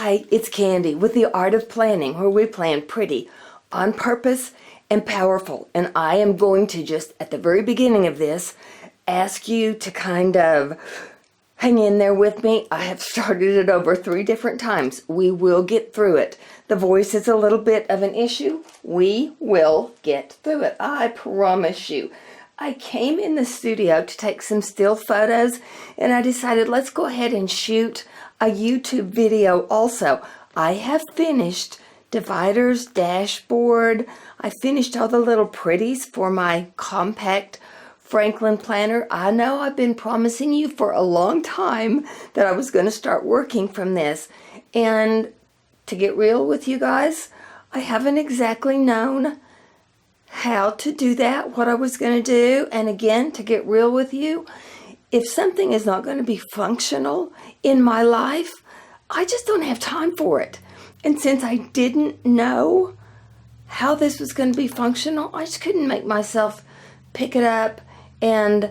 Hi, it's Candy with the Art of Planning, where we plan pretty, on purpose, and powerful. And I am going to just, at the very beginning of this, ask you to kind of hang in there with me. I have started it over 3 different times. We will get through it. The voice is a little bit of an issue. We will get through it. I promise you. I came in the studio to take some still photos, and I decided let's go ahead and shoot a YouTube video also. I have finished dividers, dashboard. I finished all the little pretties for my compact Franklin planner. I know I've been promising you for a long time that I was going to start working from this. And to get real with you guys, I haven't exactly known how to do that, what I was going to do. And again, to get real with you, if something is not going to be functional in my life, I just don't have time for it. And since I didn't know how this was going to be functional, I just couldn't make myself pick it up and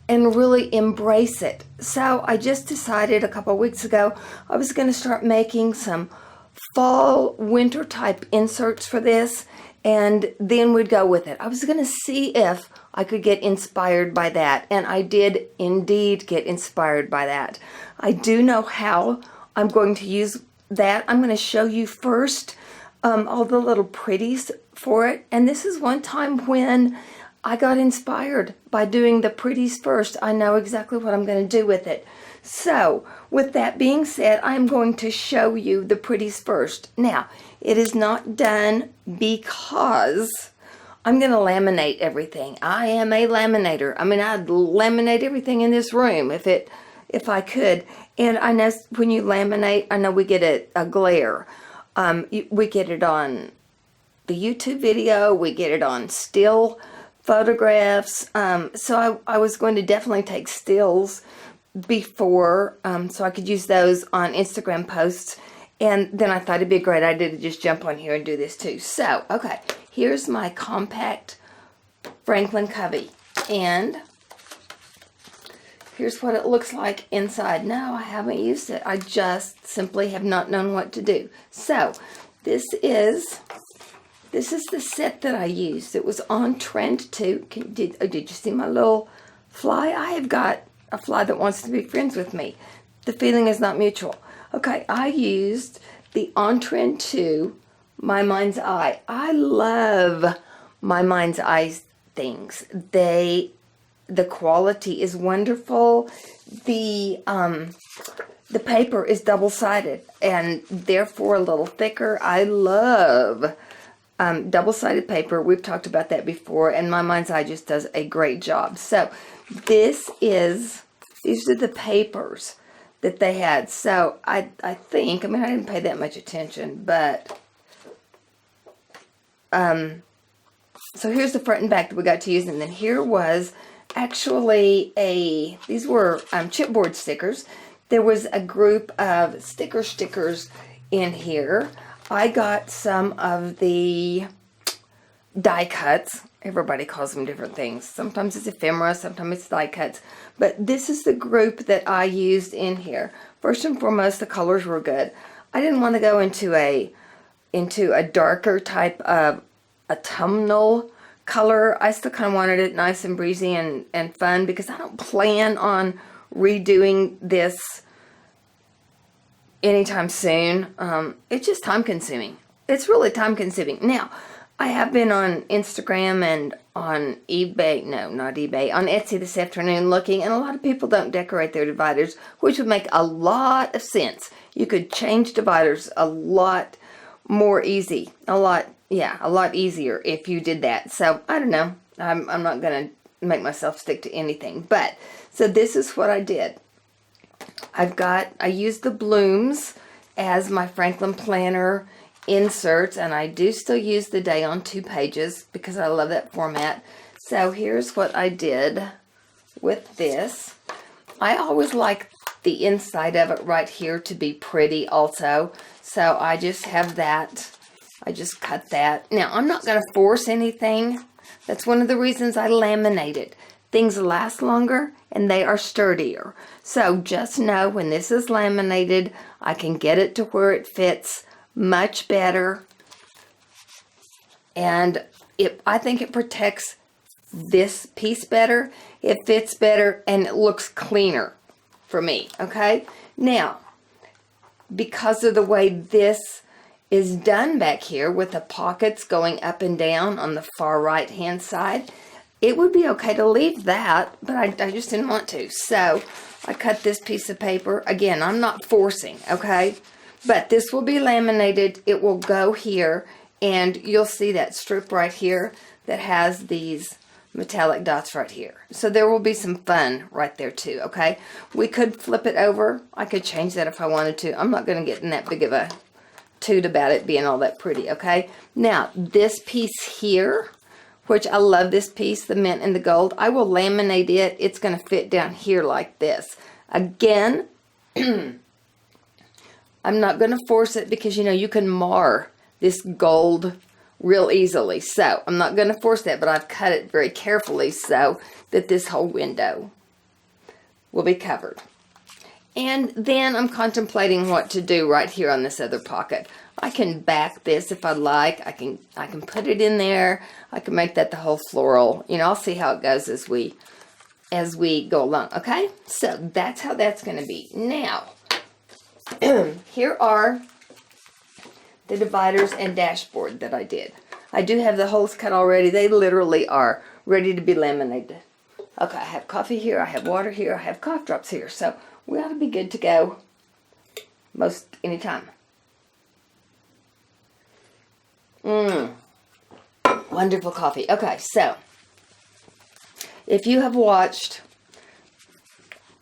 really embrace it. So I just decided a couple of weeks ago I was going to start making some fall, winter type inserts for this, and then we'd go with it. I was going to see if I could get inspired by that, and I did indeed get inspired by that. I do know how I'm going to use that. I'm going to show you first all the little pretties for it, and this is one time when I got inspired by doing the pretties first. I know exactly what I'm going to do with it. So, with that being said, I'm going to show you the pretties first. Now, it is not done because I'm going to laminate everything. I am a laminator. I mean, I'd laminate everything in this room if I could. And I know when you laminate, I know we get a glare. We get it on the YouTube video. We get it on still photographs. So I was going to definitely take stills before, so I could use those on Instagram posts. And then I thought it'd be a great idea to just jump on here and do this too. So, okay, here's my compact Franklin cubby. And here's what it looks like inside. No, I haven't used it. I just simply have not known what to do. So, this is the set that I used. It was on trend too. Did you see my little fly? I have got a fly that wants to be friends with me. The feeling is not mutual. Okay, I used the On Trend 2 My Mind's Eye. I love My Mind's Eye things. The quality is wonderful. The paper is double-sided and therefore a little thicker. I love double-sided paper. We've talked about that before, and My Mind's Eye just does a great job. So these are the papers that they had. So I think, I mean, I didn't pay that much attention, but so here's the front and back that we got to use, and then here was actually these were chipboard stickers. There was a group of stickers in here. I got some of the die cuts. Everybody calls them different things. Sometimes it's ephemera, sometimes it's die cuts. But this is the group that I used in here. First and foremost, the colors were good. I didn't want to go into a darker type of autumnal color. I still kind of wanted it nice and breezy and fun, because I don't plan on redoing this anytime soon. It's just time consuming. It's really time consuming. Now, I have been on Instagram and on eBay, no, not eBay, on Etsy this afternoon looking, and a lot of people don't decorate their dividers, which would make a lot of sense. You could change dividers a lot more easy, a lot easier if you did that. So, I don't know. I'm not going to make myself stick to anything. But, so this is what I did. I used the blooms as my Franklin planner inserts, and I do still use the day on 2 pages because I love that format. So here's what I did with this. I always like the inside of it right here to be pretty also. So I just have that. I just cut that. Now, I'm not going to force anything. That's one of the reasons I laminate it. things last longer and they are sturdier. So just know when this is laminated, I can get it to where it fits much better. And I think it protects this piece better. It fits better and it looks cleaner for me, okay? Now, because of the way this is done back here with the pockets going up and down on the far right hand side, it would be okay to leave that, but I just didn't want to. So I cut this piece of paper. Again, I'm not forcing, okay? But this will be laminated. It will go here, and you'll see that strip right here that has these metallic dots right here. So there will be some fun right there too, okay? We could flip it over. I could change that if I wanted to. I'm not going to get in that big of a toot about it being all that pretty, okay? Now, this piece here, which I love this piece, the mint and the gold, I will laminate it. It's going to fit down here like this. Again, I'm not going to force it because, you know, you can mar this gold real easily. So I'm not going to force that, but I've cut it very carefully so that this whole window will be covered. And then I'm contemplating what to do right here on this other pocket. I can back this if I like. I can put it in there. I can make that the whole floral. You know, I'll see how it goes as we go along. Okay, so that's how that's going to be. Now, here are the dividers and dashboard that I did. I do have the holes cut already. They literally are ready to be laminated. Okay, I have coffee here. I have water here. I have cough drops here. So we ought to be good to go most anytime. Wonderful coffee. Okay, so if you have watched,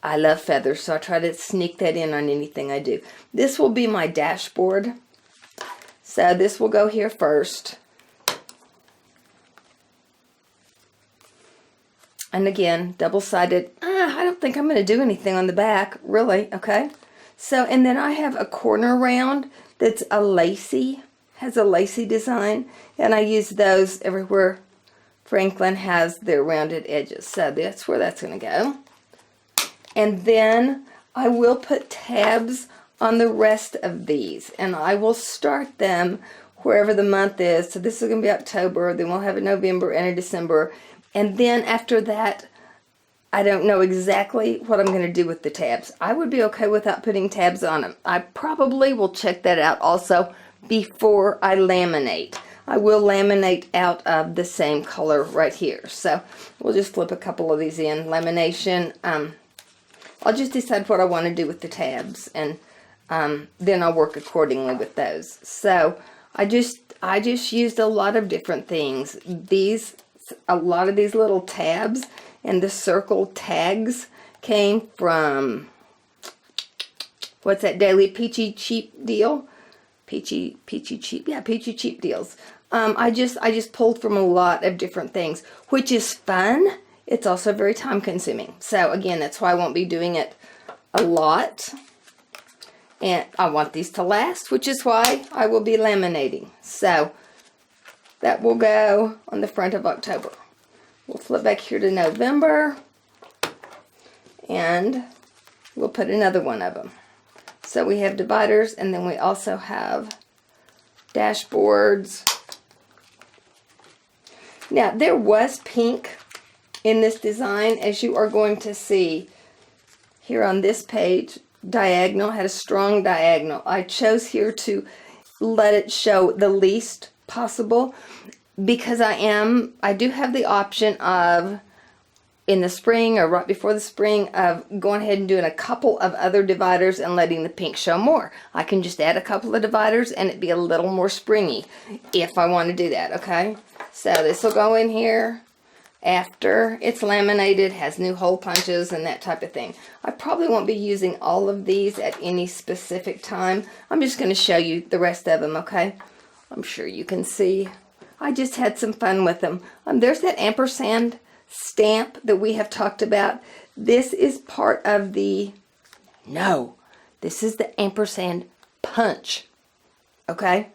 I love feathers, so I try to sneak that in on anything I do. This will be my dashboard. So this will go here first. And again, double-sided. I don't think I'm going to do anything on the back, really, okay? So, and then I have a corner round that's a lacy, has a lacy design, and I use those everywhere Franklin has their rounded edges. So that's where that's going to go. And then I will put tabs on the rest of these, and I will start them wherever the month is. So this is going to be October, then we'll have a November and a December. And then after that, I don't know exactly what I'm going to do with the tabs. I would be okay without putting tabs on them. I probably will check that out also before I laminate. I will laminate out of the same color right here. So we'll just flip a couple of these in. Lamination. I'll just decide what I want to do with the tabs, and then I'll work accordingly with those. So I just used a lot of different things. A lot of these little tabs and the circle tags came from, what's that Daily Peachy Cheap deal? Peachy Cheap, yeah, Peachy Cheap deals. I just pulled from a lot of different things, which is fun. It's also very time consuming. So again, that's why I won't be doing it a lot. And I want these to last, which is why I will be laminating. So that will go on the front of October. We'll flip back here to November, and we'll put another one of them. So we have dividers, and then we also have dashboards. Now, there was pink in this design, as you are going to see here on this page. Diagonal, had a strong diagonal. I chose here to let it show the least possible, because I do have the option of, in the spring or right before the spring, of going ahead and doing a couple of other dividers and letting the pink show more. I can just add a couple of dividers and it'd be a little more springy if I want to do that, okay? So this will go in here after it's laminated, has new hole punches and that type of thing. I probably won't be using all of these at any specific time. I'm just going to show you the rest of them, okay? I'm sure you can see. I just had some fun with them. There's that ampersand stamp that we have talked about. This is part of the, this is the ampersand punch, okay?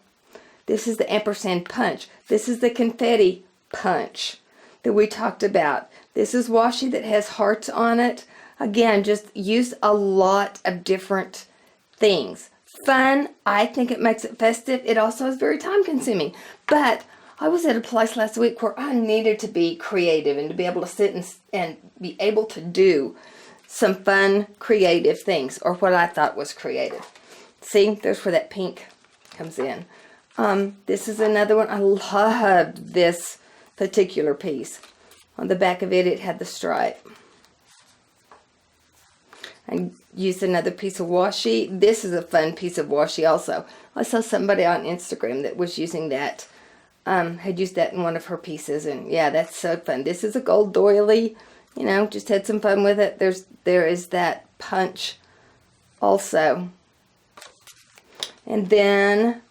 This is the ampersand punch. This is the confetti punch. that we talked about. This is washi that has hearts on it. Again, just used a lot of different things. Fun. I think it makes it festive. It also is very time consuming. But I was at a place last week where I needed to be creative and to be able to sit and be able to do some fun, creative things, or what I thought was creative. See, there's where that pink comes in. This is another one. I loved this particular piece. On the back of it, it had the stripe. I used another piece of washi. This is a fun piece of washi also. I saw somebody on Instagram that was using that, had used that in one of her pieces, and yeah, that's so fun. This is a gold doily, you know, just had some fun with it. There is that punch also. And then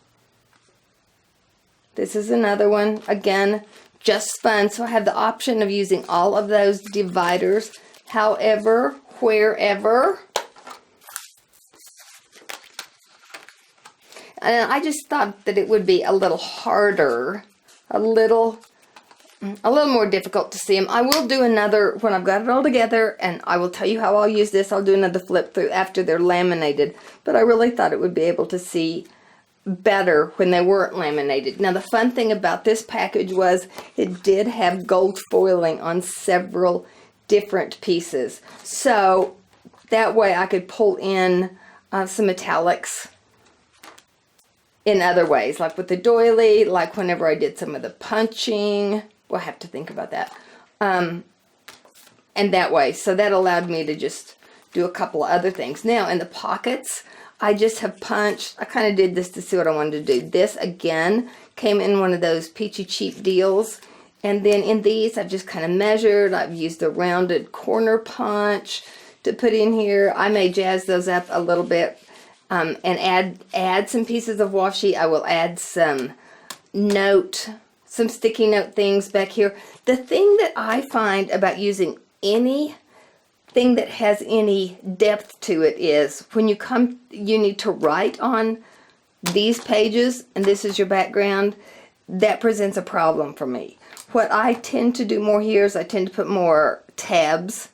this is another one, again, just fun. So I have the option of using all of those dividers, however, wherever. And I just thought that it would be a little harder, a little more difficult to see them. I will do another, when I've got it all together, and I will tell you how I'll use this. I'll do another flip through after they're laminated. But I really thought it would be able to see better when they weren't laminated. Now the fun thing about this package was it did have gold foiling on several different pieces. So that way I could pull in some metallics in other ways, like with the doily, like whenever I did some of the punching. We'll have to think about that. And that way, so that allowed me to just do a couple of other things. Now in the pockets, I just have punched, I kind of did this to see what I wanted to do. This again came in one of those peachy cheap deals. And then in these, I've just kind of measured. I've used a rounded corner punch to put in here. I may jazz those up a little bit and add some pieces of washi. I will add some sticky note things back here. The thing that I find about using anything that has any depth to it is when you need to write on these pages, and this is your background, that presents a problem for me. What I tend to do more here is I tend to put more tabs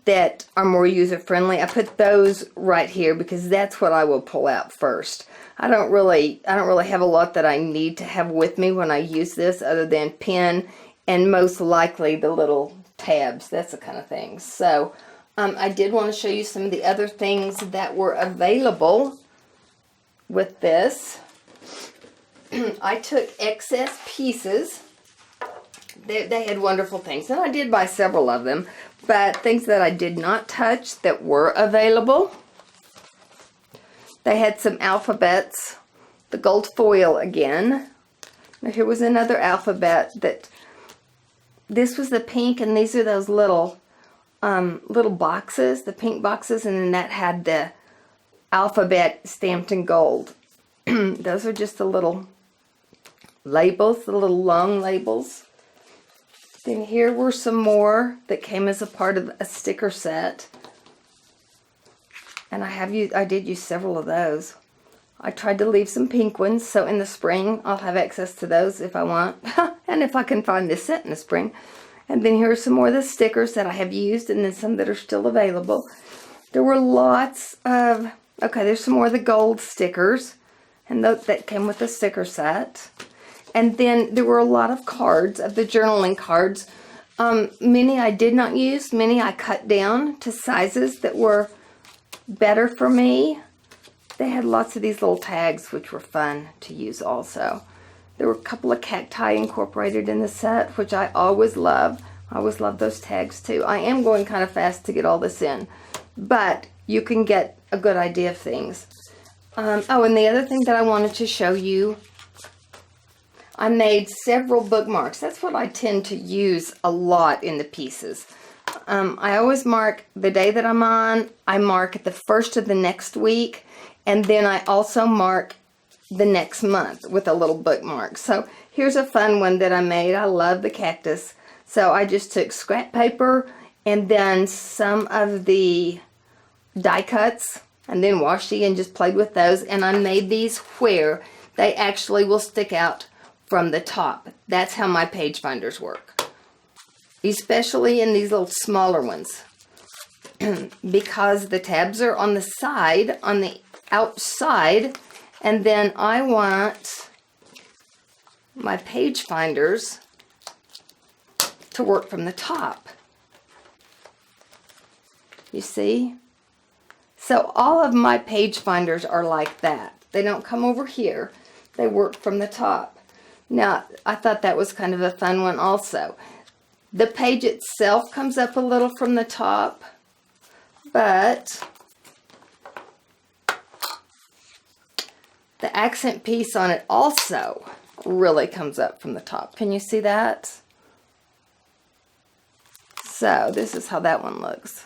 that are more user-friendly. I put those right here because that's what I will pull out first. I don't really have a lot that I need to have with me when I use this other than pen and most likely the little tabs. That's the kind of thing. So I did want to show you some of the other things that were available with this. I took excess pieces. They had wonderful things, and I did buy several of them, but things that I did not touch that were available. They had some alphabets, the gold foil again. Now here was another alphabet that, this was the pink, and these are those little boxes, the pink boxes, and then that had the alphabet stamped in gold. Those are just the little labels, the little long labels. Then here were some more that came as a part of a sticker set. And I did use several of those. I tried to leave some pink ones, so in the spring I'll have access to those if I want. And if I can find this set in the spring. And then here are some more of the stickers that I have used, and then some that are still available. There were lots of, okay, there's some more of the gold stickers, and that came with the sticker set. And then there were a lot of cards, of the journaling cards. Many I did not use, many I cut down to sizes that were better for me. They had lots of these little tags, which were fun to use also. There were a couple of cacti incorporated in the set, which I always love. I always love those tags too. I am going kind of fast to get all this in, but you can get a good idea of things. Oh, and the other thing that I wanted to show you, I made several bookmarks. That's what I tend to use a lot in the pieces. I always mark the day that I'm on. I mark at the first of the next week, and then I also mark the next month with a little bookmark. So here's a fun one that I made. I love the cactus. So I just took scrap paper and then some of the die cuts and then washi and just played with those, and I made these where they actually will stick out from the top. That's how my page finders work. especially in these little smaller ones, because the tabs are on the side, on the outside, and then I want my page finders to work from the top. You see? So all of my page finders are like that. They don't come over here. They work from the top. Now, I thought that was kind of a fun one also. The page itself comes up a little from the top, but the accent piece on it also really comes up from the top. Can you see that? So this is how that one looks.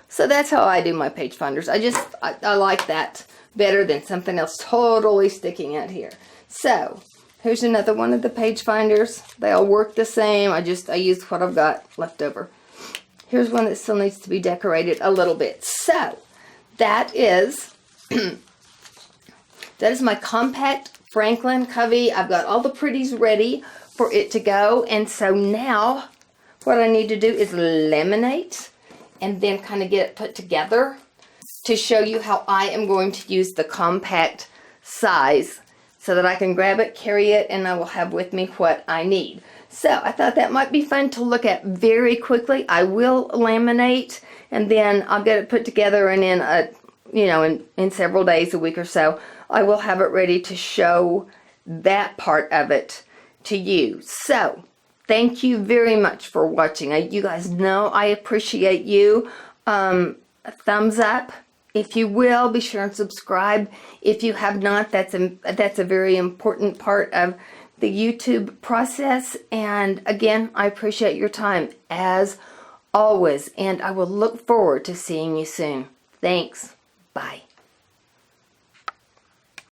So that's how I do my page finders. I like that better than something else totally sticking out here. So here's another one of the page finders. They all work the same. I used what I've got left over. Here's one that still needs to be decorated a little bit. So that is that is my compact Franklin Covey. I've got all the pretties ready for it to go. And so now what I need to do is laminate and then kind of get it put together to show you how I am going to use the compact size so that I can grab it, carry it, and I will have with me what I need. So I thought that might be fun to look at very quickly. I will laminate and then I'll get it put together, and in several days, a week or so, I will have it ready to show that part of it to you. So thank you very much for watching. You guys know I appreciate you. A thumbs up, if you will. Be sure and subscribe if you have not. That's a very important part of the YouTube process. And again, I appreciate your time as always, and I will look forward to seeing you soon. Thanks. Bye.